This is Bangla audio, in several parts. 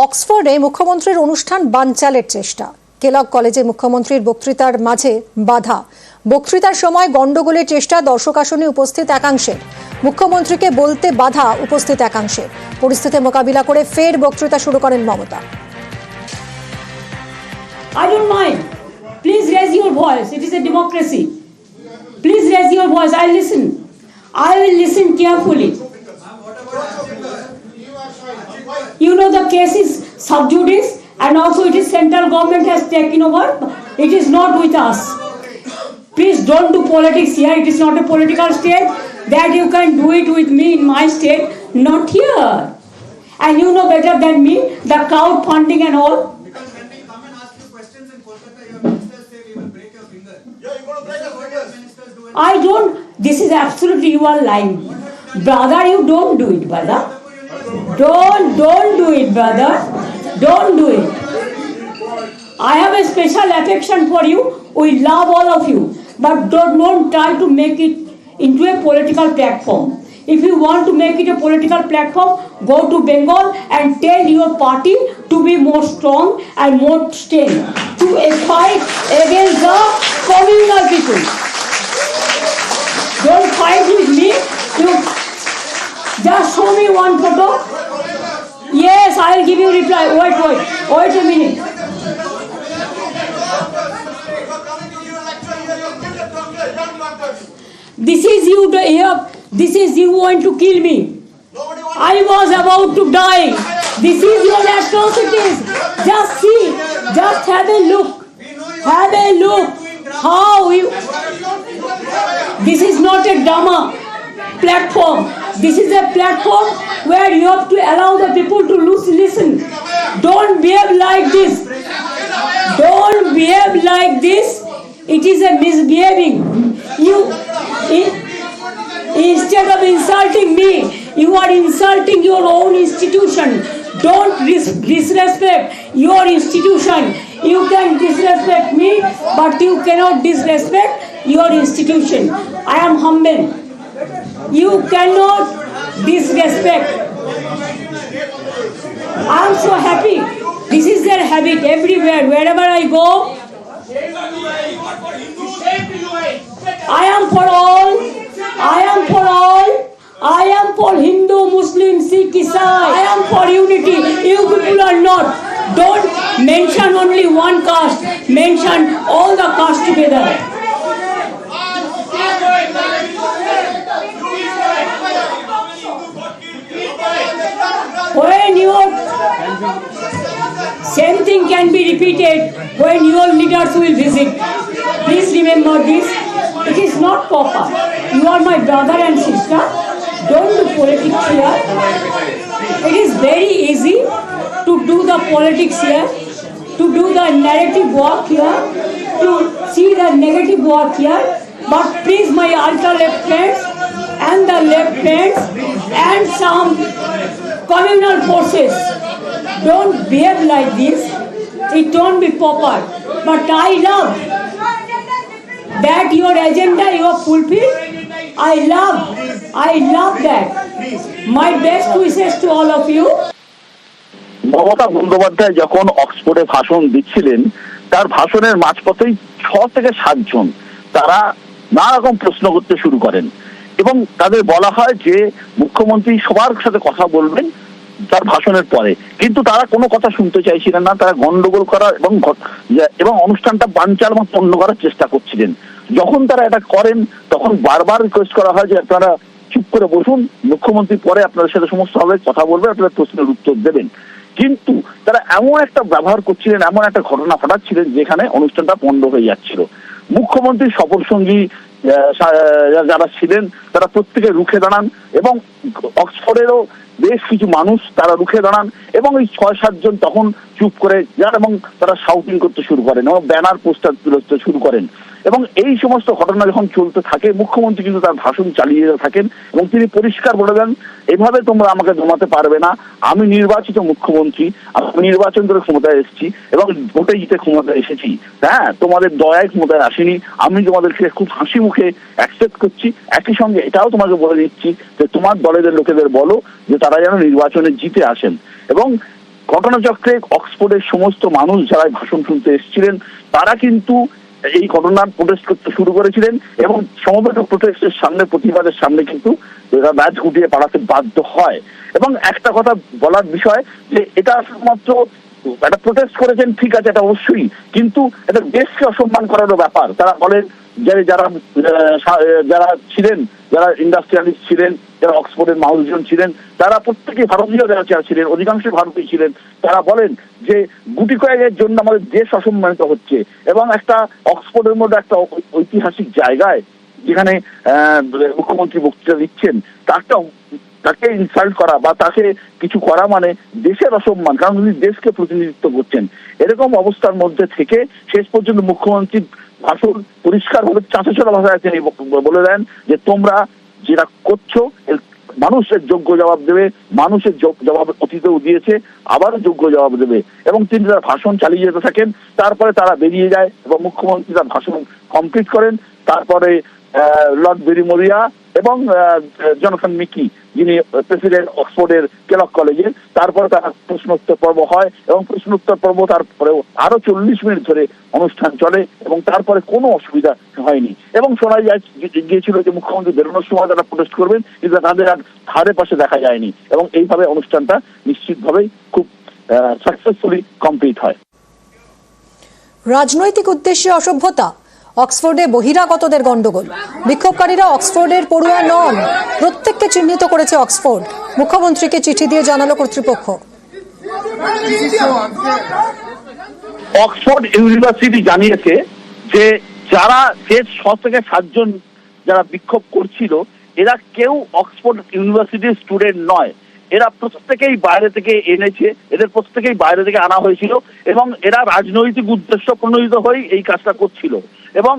অক্সফোর্ডে মুখ্যমন্ত্রীর অনুষ্ঠান বানচালের চেষ্টা। কেলগ কলেজে মুখ্যমন্ত্রীর বক্তৃতার মাঝে বাধা। বক্তৃতার সময় গন্ডগোলের চেষ্টা দর্শক আসনে উপস্থিত একাংশের। মুখ্যমন্ত্রীকে বলতে বাধা উপস্থিত একাংশের। পরিস্থিতি মোকাবিলা করে ফের বক্তৃতা শুরু করেন Mamata. I don't mind. Please raise your voice. It is a democracy. Please raise your voice. I listen. I will listen carefully. You know the case is sub judice and also it is central government has taken over. It is not with us. Please don't do politics here. It is not a political state that you can do it with me in my state, not here. And you know better than me the crowdfunding and all. I don't, this is absolutely, you are lying. Brother, you don't do it, brother. Don't do it, brother. Don't do it. I have a special affection for you. We love all of you. But don't try to make it into a political platform. If you want to make it a political platform, go to Bengal and tell your party to be more strong and more strength to fight against the communal people. Don't fight with me. You just show me one photo. Yes, I will give you reply. Wait a minute. This is you here. This is you want to kill me. I was about to die. This is your atrocities. Just see. Just have a look. Have a look. How you. This is not a drama platform. This is a platform where you have to allow the people to listen. Don't behave like this. Don't behave like this. It is a misbehaving. Instead of insulting me, you are insulting your own institution. Don't disrespect your institution. You can disrespect me, but you cannot disrespect your institution. I am humble. You cannot disrespect. I am so happy. This is their habit everywhere. Wherever I go, I am for all. I am for all. I am for Hindu, Muslim, Sikh, Isai. I am for unity. You people are not. Don't mention only one caste. Mention all the castes together. When your same thing can be repeated when your leaders will visit. Please remember this. It is not proper. You are my brother and sister. Don't do politics here. It is very easy to do the politics here, to do the narrative work here, to see the negative work here. But please, my ultra left friends and the left friends and some communal forces, don't behave like this. It don't be proper. But I love that your agenda you have fulfilled. I love that. My best wishes to all of you. Mamata Bandyopadhyay যখন অক্সফোর্ডে ভাষণ দিচ্ছিলেন, তার ভাষণের মাঝপথেই 6 থেকে 7 জন তারা নানা রকম প্রশ্ন করতে শুরু করেন এবং তাদের বলা হয় যে মুখ্যমন্ত্রী সবার সাথে কথা বলবেন তার ভাষণের পরে, কিন্তু তারা কোনো কথা শুনতে চাইছিলেন না। তারা গন্ডগোল করার এবং অনুষ্ঠানটা বানচালপূর্ণ করার চেষ্টা করছিলেন। যখন তারা এটা করেন তখন বারবার রিকোয়েস্ট করা হয় যে আপনারা চুপ করে বসুন, মুখ্যমন্ত্রী পরে আপনাদের সাথে সমস্ত ভাবে কথা বলবে, আপনারা প্রশ্নের উত্তর দেবেন। কিন্তু তারা এমন একটা ব্যবহার করছিলেন, এমন একটা ঘটনা ঘটাচ্ছিলেন যেখানে অনুষ্ঠানটা পণ্ড হয়ে যাচ্ছিল। মুখ্যমন্ত্রীর সফর সঙ্গী যারা ছিলেন তারা প্রত্যেকে রুখে দাঁড়ান এবং অক্সফোর্ডেরও বেশ কিছু মানুষ তারা রুখে দাঁড়ান এবং এই 6-7 জন তখন চুপ করে যান এবং তারা শাউটিং করতে শুরু করেন এবং ব্যানার পোস্টার তুলতে শুরু করেন। এবং এই সমস্ত ঘটনা যখন চলতে থাকে মুখ্যমন্ত্রী কিন্তু তার ভাষণ চালিয়ে যেতে থাকেন এবং তিনি পরিষ্কার বলে দেন, এভাবে তোমরা আমাকে জমাতে পারবে না। আমি নির্বাচিত মুখ্যমন্ত্রী, আমি নির্বাচন করে ক্ষমতায় এসেছি এবং ভোটে জিতে ক্ষমতায় এসেছি। হ্যাঁ, তোমাদের দয়ায় ক্ষমতায় আসেনি। আমি তোমাদেরকে খুব হাসি মুখে অ্যাকসেপ্ট করছি। একই সঙ্গে এটাও তোমাকে বলে দিচ্ছি যে তোমার দলের লোকেদের বলো যে তারা যেন নির্বাচনে জিতে আসেন। এবং ঘটনাচক্রে অক্সফোর্ডের সমস্ত মানুষ যারা ভাষণ শুনতে এসেছিলেন তারা কিন্তু এই ঘটনার প্রোটেস্ট করতে শুরু করেছিলেন এবং সমবেত প্রোটেস্টের সামনে, প্রতিবাদের সামনে কিন্তু এরা ম্যাচ গুটিয়ে পাঠাতে বাধ্য হয়। এবং একটা কথা বলার বিষয় যে এটা শুধুমাত্র একটা প্রোটেস্ট করেছেন, ঠিক আছে, এটা অবশ্যই, কিন্তু এটা দেশকে অসম্মান করারও ব্যাপার। তারা বলেন যে যারা ছিলেন, যারা ইন্ডাস্ট্রিয়ালিস্ট ছিলেন, যারা অক্সফোর্ডের মানুষজন ছিলেন, তারা প্রত্যেকেই ভারতীয় যারা ছিলেন, অধিকাংশ ভারতীয় ছিলেন, তারা বলেন যে গুটি কয়েকের জন্য আমাদের দেশ অসম্মানিত হচ্ছে। এবং একটা অক্সফোর্ডের মধ্যে একটা ঐতিহাসিক জায়গায় যেখানে মুখ্যমন্ত্রী বক্তৃতা দিচ্ছেন, তাকে ইনসাল্ট করা বা তাকে কিছু করা মানে দেশের অসম্মান, কারণ উনি দেশকে প্রতিনিধিত্ব করছেন। এরকম অবস্থার মধ্যে থেকে শেষ পর্যন্ত মুখ্যমন্ত্রী ভাষণ পরিষ্কারভাবে চাঁচাছোড়া ভাষায় তিনি বলে দেন যে তোমরা যেটা করছো মানুষের যোগ্য জবাব দেবে, মানুষের জবাব অতীতেও দিয়েছে, আবার যোগ্য জবাব দেবে। এবং তিনি তার ভাষণ চালিয়ে যেতে থাকেন। তারপরে তারা বেরিয়ে যায় এবং মুখ্যমন্ত্রী তার ভাষণ কমপ্লিট করেন। তারপরে লর্ড বেরিমোরিয়া এবং জনসন মিকি, যিনি প্রেসিডেন্ট অক্সফোর্ডের কেলক কলেজের, তারপরে তার প্রশ্নোত্তর পর্ব হয় এবং প্রশ্নোত্তর পর্ব তারপরেও আরো 40 মিনিট ধরে অনুষ্ঠান চলে এবং তারপরে কোনো অসুবিধা হয়নি। এবং শোনা গিয়েছিল যে মুখ্যমন্ত্রী বেরোনোর সময় তারা প্রোটেস্ট করবেন, কিন্তু তাদের আর ধারে পাশে দেখা যায়নি এবং এইভাবে অনুষ্ঠানটা নিশ্চিতভাবেই খুব সাকসেসফুলি কমপ্লিট হয়। রাজনৈতিক উদ্দেশ্যে অসভ্যতা, অক্সফোর্ডে বহিরাগতদের গন্ডগোল, বিক্ষোভকারীরা অক্সফোর্ডের পড়ুয়া নন, প্রত্যেককে চিহ্নিত করেছে অক্সফোর্ড, মুখ্যমন্ত্রীকে চিঠি দিয়ে জানালো কর্তৃপক্ষ। অক্সফোর্ড ইউনিভার্সিটি জানিয়েছে যে যারা 6 থেকে 7 জন যারা বিক্ষোভ করছিল এরা কেউ অক্সফোর্ড ইউনিভার্সিটির স্টুডেন্ট নয়, এরা প্রত্যেকেই বাইরে থেকে এনেছে, এদের প্রত্যেকেই বাইরে থেকে আনা হয়েছিল এবং এরা রাজনৈতিক উদ্দেশ্য প্রণোদিত হয়ে এই কাজটা করছিল। এবং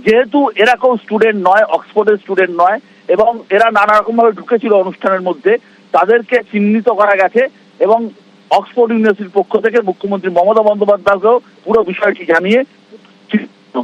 যেহেতু এরা কেউ স্টুডেন্ট নয়, অক্সফোর্ডের স্টুডেন্ট নয়, এবং এরা নানা রকম ভাবে ঢুকেছিল অনুষ্ঠানের মধ্যে, তাদেরকে চিহ্নিত করা গেছে এবং অক্সফোর্ড ইউনিভার্সিটির পক্ষ থেকে মুখ্যমন্ত্রী মমতা বন্দ্যোপাধ্যায়কেও পুরো বিষয়টি জানিয়ে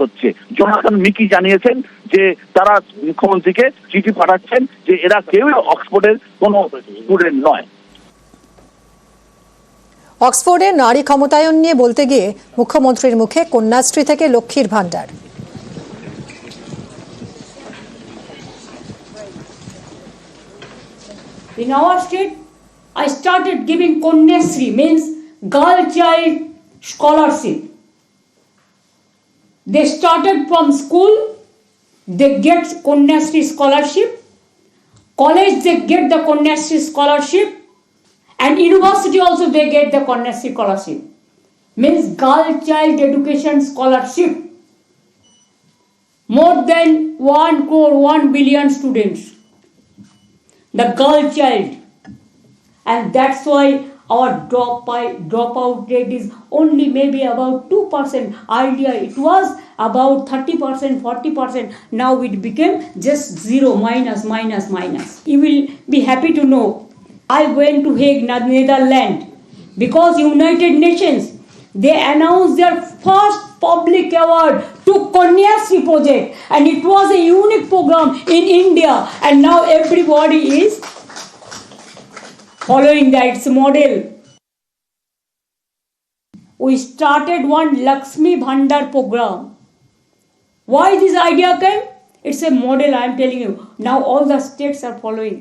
হচ্ছে। জোনাথন মিকি জানিয়েছেন যে তারা মুখ্যমন্ত্রীকে চিঠি পাঠাচ্ছেন যে এরা কেউই অক্সফোর্ডের কোনো স্টুডেন্ট নয়। অক্সফোর্ডে নারী ক্ষমতায়ন নিয়ে বলতে গিয়ে মুখ্যমন্ত্রীর মুখে কন্যাশ্রী থেকে লক্ষ্মীর ভান্ডার। In our state, I started giving Kanyasri, means girl child scholarship. They started from school, they get Kanyasri scholarship, college they get the Kanyasri scholarship, and university also they get the Kanyasri scholarship. Means girl child education scholarship. More than 1 crore, 1 billion students. The girl child, and that's why our dropout rate is only maybe about 2%. Earlier it was about 30%, 40%. Now it became just zero, minus. You will be happy to know I went to Hague, Netherlands, because United Nations, they announced their first public award to Kanyasri project, and it was a unique program in India, and now everybody is following that model. We started one Lakshmi Bhandar program. Why this idea came? It's a model, I am telling you. Now all the states are following.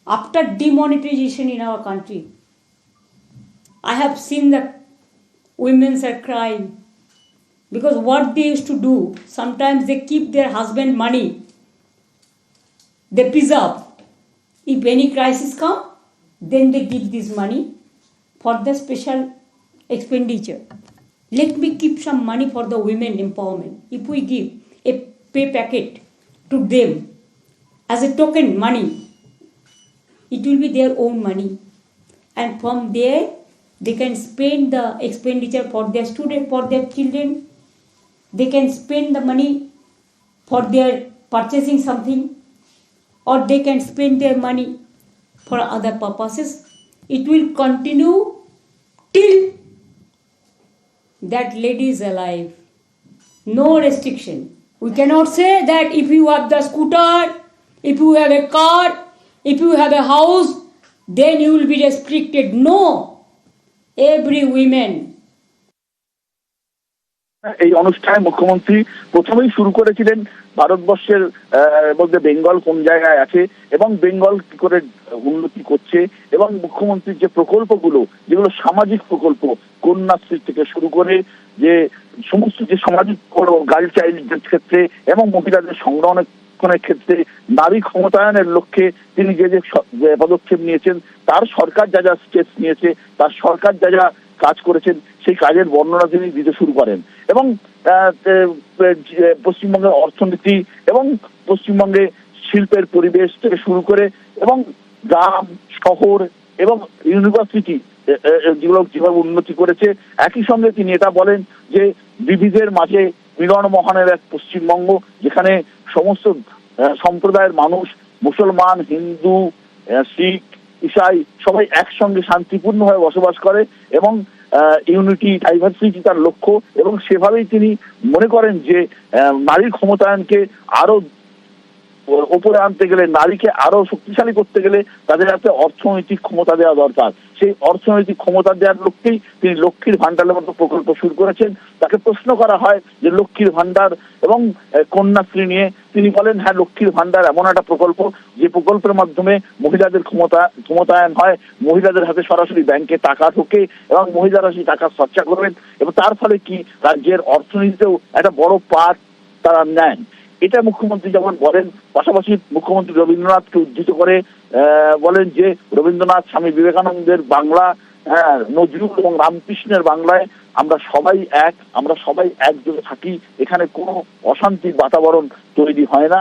After demonetization in our country, I have seen that women are crying because what they used to do, sometimes they keep their husband money, they preserve. If any crisis come, then they give this money for the special expenditure. Let me keep some money for the women empowerment. If we give a pay packet to them as a token money, it will be their own money, and from there they can spend the expenditure for their student, for their children. They can spend the money for their purchasing something, or they can spend their money for other purposes. It will continue till that lady is alive. No restriction. We cannot say that if you have the scooter, if you have a car, if you have a house, then you will be restricted. No, every women. এই অনুষ্ঠানে মুখ্যমন্ত্রী প্রথমেই শুরু করেছিলেন ভারতবর্ষের মধ্যে বেঙ্গল কোন জায়গায় আছে এবং বেঙ্গল কি করে উন্নতি করছে, এবং মুখ্যমন্ত্রীর যে প্রকল্পগুলো, যেগুলো সামাজিক প্রকল্প, কন্যাশ্রী থেকে শুরু করে যে সমস্ত যে সামাজিক গার্ল চাইল্ডদের ক্ষেত্রে এবং মহিলাদের সংরক্ষণের ক্ষেত্রে নারী ক্ষমতায়নের লক্ষ্যে তিনি যে যে পদক্ষেপ নিয়েছেন, তার সরকার যা যা স্টেপস নিয়েছে, তার সরকার যা যা কাজ করেছেন, সেই কাজের বর্ণনা তিনি দিতে শুরু করেন। এবং পশ্চিমবঙ্গের অর্থনীতি এবং পশ্চিমবঙ্গে শিল্পের পরিবেশ থেকে শুরু করে এবং গ্রাম শহর এবং ইউনিভার্সিটি যেগুলো যেভাবে উন্নতি করেছে, একই সঙ্গে তিনি এটা বলেন যে বিবিধের মাঝে মিলন মহানের এক পশ্চিমবঙ্গ, যেখানে সমস্ত সম্প্রদায়ের মানুষ, মুসলমান, হিন্দু, শিখ, ইসাই সবাই একসঙ্গে শান্তিপূর্ণভাবে বসবাস করে এবং ইউনিটি ডাইভার্সিটি তার লক্ষ্য। এবং সেভাবেই তিনি মনে করেন যে নারীর ক্ষমতায়নকে আরো উপরে আনতে গেলে, নারীকে আরো শক্তিশালী করতে গেলে তাদের হাতে অর্থনৈতিক ক্ষমতা দেওয়া দরকার। সেই অর্থনৈতিক ক্ষমতা দেওয়ার লক্ষ্যেই তিনি লক্ষ্মীর ভান্ডারের মতো প্রকল্প শুরু করেছেন। তাকে প্রশ্ন করা হয় যে লক্ষ্মীর ভান্ডার এবং কন্যাশ্রী নিয়ে, তিনি বলেন হ্যাঁ, লক্ষ্মীর ভান্ডার এমন একটা প্রকল্প যে প্রকল্পের মাধ্যমে মহিলাদের ক্ষমতায়ন হয়, মহিলাদের হাতে সরাসরি ব্যাংকে টাকা ঢোকে এবং মহিলারা সেই টাকা খরচা করবেন এবং তার ফলে কি রাজ্যের অর্থনীতিতেও একটা বড় পার্ট তারা নেন। এটা মুখ্যমন্ত্রী যখন বলেন, পাশাপাশি মুখ্যমন্ত্রী রবীন্দ্রনাথকে উদ্ধৃত করে বলেন যে রবীন্দ্রনাথ, স্বামী বিবেকানন্দের বাংলা, নজরুল এবং রামকৃষ্ণের বাংলায় আমরা সবাই এক, আমরা সবাই একযোগে থাকি, এখানে কোনো অশান্তির বাতাবরণ তৈরি হয় না।